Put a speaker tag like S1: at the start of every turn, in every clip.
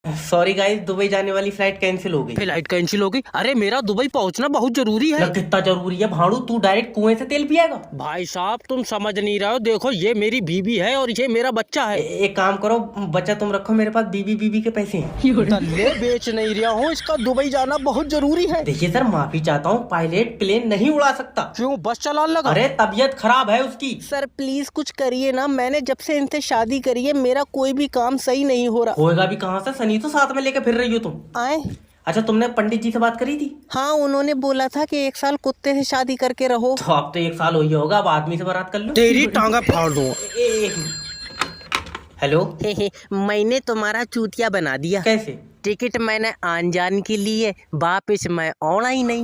S1: Sorry guys, Dubai जाने वाली flight cancel हो गई।
S2: फ्लाइट कैंसिल हो गई? अरे मेरा दुबई पहुंचना बहुत जरूरी है।
S1: कितना जरूरी है भाड़ू? तू डायरेक्ट कुएं से तेल पिएगा?
S2: भाई साहब तुम समझ नहीं रहे हो। देखो ये मेरी बीबी है और ये मेरा बच्चा है।
S1: एक काम करो, बच्चा तुम रखो, मेरे पास बीबी के पैसे हैं।
S2: तल्ले बेच नहीं रहा हूँ, इसका दुबई जाना बहुत जरूरी है।
S1: देखिए सर, माफी चाहता हूँ, पायलट प्लेन नहीं उड़ा सकता।
S2: क्यों, बस चलाने लगा?
S1: अरे तबीयत खराब है उसकी।
S2: सर प्लीज कुछ करिए ना, मैंने जब से इनसे शादी करी है मेरा कोई भी काम सही नहीं हो रहा।
S1: होएगा भी कहाँ से, सनी तो साथ में लेके फिर रही हो तुम।
S2: आए?
S1: अच्छा, तुमने पंडित जी से बात करी थी?
S2: हाँ, उन्होंने बोला था कि 1 साल कुत्ते से शादी करके रहो।
S1: तो अब तो 1 साल हो ही होगा, अब आदमी से बारात कर लो।
S2: तेरी टांगा फाड़ दूं।
S1: हेलो।
S2: मैंने तुम्हारा चूतिया बना दिया।
S1: कैसे?
S2: टिकट मैंने आन जान के लिए, वापिस मैं औड़ा ही नहीं।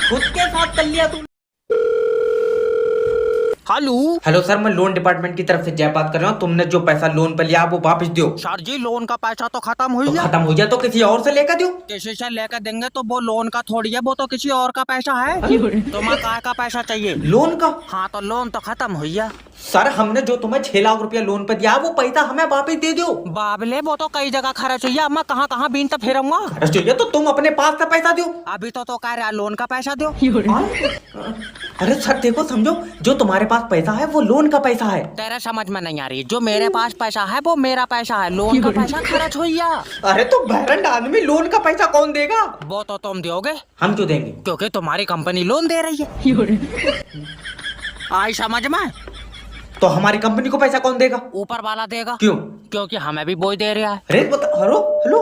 S1: खुद के साथ कर लिया तू।
S2: हेलो
S1: सर, मैं लोन डिपार्टमेंट की तरफ से जय बात कर रहा हूँ। तुमने जो पैसा लोन पे लिया वो वापस दो।
S2: सर जी, लोन का पैसा तो खत्म हो
S1: तो
S2: गया।
S1: खत्म हो गया तो किसी और से लेकर दो।
S2: किसी से लेकर देंगे तो वो लोन का थोड़ी है, वो तो किसी और का पैसा है। तुम्हें काय का पैसा चाहिए?
S1: लोन का?
S2: हाँ तो लोन तो खत्म हो गया।
S1: सर, हमने जो तुम्हें 6 लाख रुपया लोन पे दिया वो पैसा हमें वापस दे दो।
S2: बाबले वो तो कई जगह खर्च हुई है, मैं कहाँ कहाँ बीनता फिरूंगा।
S1: चाहिए तो तुम अपने पास से पैसा दो।
S2: अभी तो कह रहा लोन का पैसा दो।
S1: अरे सर देखो, समझो, जो तुम्हारे पास पैसा है वो लोन का पैसा है।
S2: तेरे समझ में नहीं आ रही, जो मेरे पास पैसा है वो मेरा पैसा है, लोन का पैसा खर्च हुई है।
S1: अरे तो बहरंड आदमी, लोन का पैसा कौन देगा?
S2: वो तो तुम दोगे।
S1: हम क्यों देंगे?
S2: क्योंकि तुम्हारी कंपनी लोन दे रही है। आई समझ में?
S1: तो हमारी कंपनी को पैसा कौन देगा?
S2: ऊपर वाला देगा।
S1: क्यों?
S2: क्योंकि हमें भी बोझ दे रहा है।
S1: अरे बता, हेलो हेलो,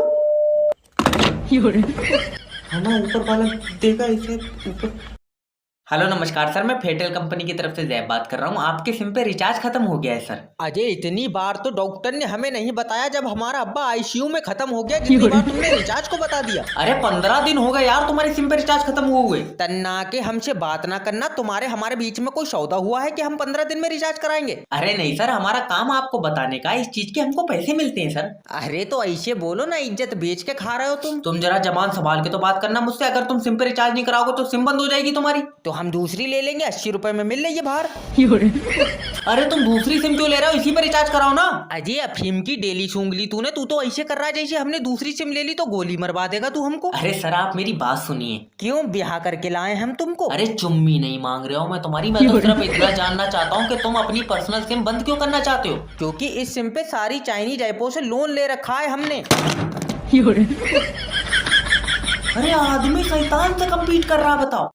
S1: हमें ऊपर वाला देगा इसे ऊपर। हेलो नमस्कार सर, मैं फेटेल कंपनी की तरफ से जैब बात कर रहा हूँ। आपके सिम पे रिचार्ज खत्म हो गया है सर।
S2: अजय, इतनी बार तो डॉक्टर ने हमें नहीं बताया जब हमारा अब्बा आईसीयू में खत्म हो गया, जितनी बार तुमने रिचार्ज को बता दिया।
S1: अरे 15 दिन हो गए यार तुम्हारी सिम पे रिचार्ज खत्म हुए।
S2: तन्ना के हमसे बात ना करना, तुम्हारे हमारे बीच में कोई सौदा हुआ है कि हम 15 दिन में रिचार्ज कराएंगे?
S1: अरे नहीं सर, हमारा काम आपको बताने का, इस चीज के हमको पैसे मिलते हैं सर।
S2: अरे तो ऐसे बोलो ना, इज्जत बेच के खा रहे हो तुम
S1: जरा जबान संभाल के तो बात करना मुझसे। अगर तुम सिम पे रिचार्ज नहीं कराओगे तो सिम बंद हो जाएगी तुम्हारी।
S2: तो हम दूसरी ले लेंगे, 80 रुपए में मिल रही है बाहर।
S1: अरे तुम दूसरी सिम क्यों ले रहे हो? इसी पे रिचार्ज कराओ ना।
S2: अजय, अफीम की डेली सूंघ ली तूने, तू तो ऐसे कर रहा है जैसे हमने दूसरी सिम ले ली तो गोली मरवा देगा तू हमको।
S1: अरे सर, आप मेरी बात सुनिए।
S2: क्यों, ब्याह करके लाए हम तुमको?
S1: अरे चुम्मी नहीं मांग रहे हो मैं तुम्हारी, मैं तो सिर्फ इतना जानना चाहता हूँ कि तुम अपनी पर्सनल सिम बंद क्यों करना चाहते हो?
S2: क्योंकि इस सिम पे सारी चाइनीज ऐपों से लोन ले रखा है हमने।
S1: अरे आदमी शैतान से कम्पीट कर रहा, बताओ।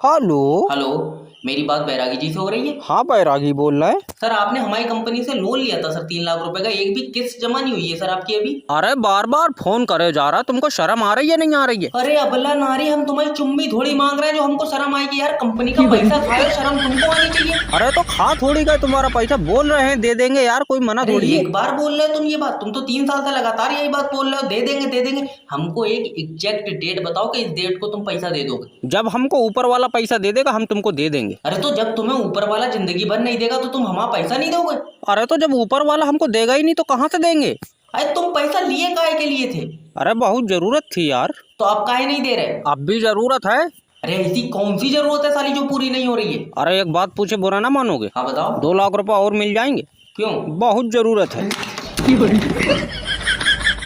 S2: हेलो,
S1: मेरी बात बैरागी जी से हो रही है?
S2: हाँ बैरागी बोल रहा है।
S1: सर, आपने हमारी कंपनी से लोन लिया था सर, 3 लाख रुपए का। एक भी किस्त जमा नहीं हुई है सर आपकी अभी।
S2: अरे बार बार फोन करे जा रहा, तुमको शर्म आ रही है नहीं आ रही है?
S1: अरे अबला नारी, हम तुम्हारी चुम्मी थोड़ी मांग रहे हैं जो हमको शर्म आएगी यार। कंपनी का पैसा खाए, शर्म तुमको आनी चाहिए।
S2: अरे तो खा थोड़ी गए, तुम्हारा पैसा बोल रहे हैं दे देंगे यार, कोई मना थोड़ी है।
S1: एक बार बोल रहे हो तुम ये बात? तुम तो 3 साल से लगातार यही बात बोल रहे हो, दे देंगे दे देंगे। हमको एक एग्जैक्ट डेट बताओ कि इस डेट को तुम पैसा दे दोगे।
S2: जब हमको ऊपर वाला पैसा दे देगा हम तुमको दे देंगे।
S1: अरे तो जब तुम्हें ऊपर वाला जिंदगी भर नहीं देगा तो तुम हमारा पैसा नहीं दोगे?
S2: अरे तो जब ऊपर वाला हमको देगा ही नहीं तो कहाँ से देंगे?
S1: अरे तुम पैसा लिए काहे के लिए थे?
S2: अरे बहुत जरूरत थी यार।
S1: तो आप काहे नहीं दे रहे?
S2: अब भी जरूरत है।
S1: अरे ऐसी कौन सी जरूरत है साली जो पूरी नहीं हो रही है?
S2: अरे एक बात पूछे बुरा ना मानोगे?
S1: हाँ बताओ।
S2: 2 लाख रुपए और मिल जाएंगे?
S1: क्यों?
S2: बहुत जरूरत है।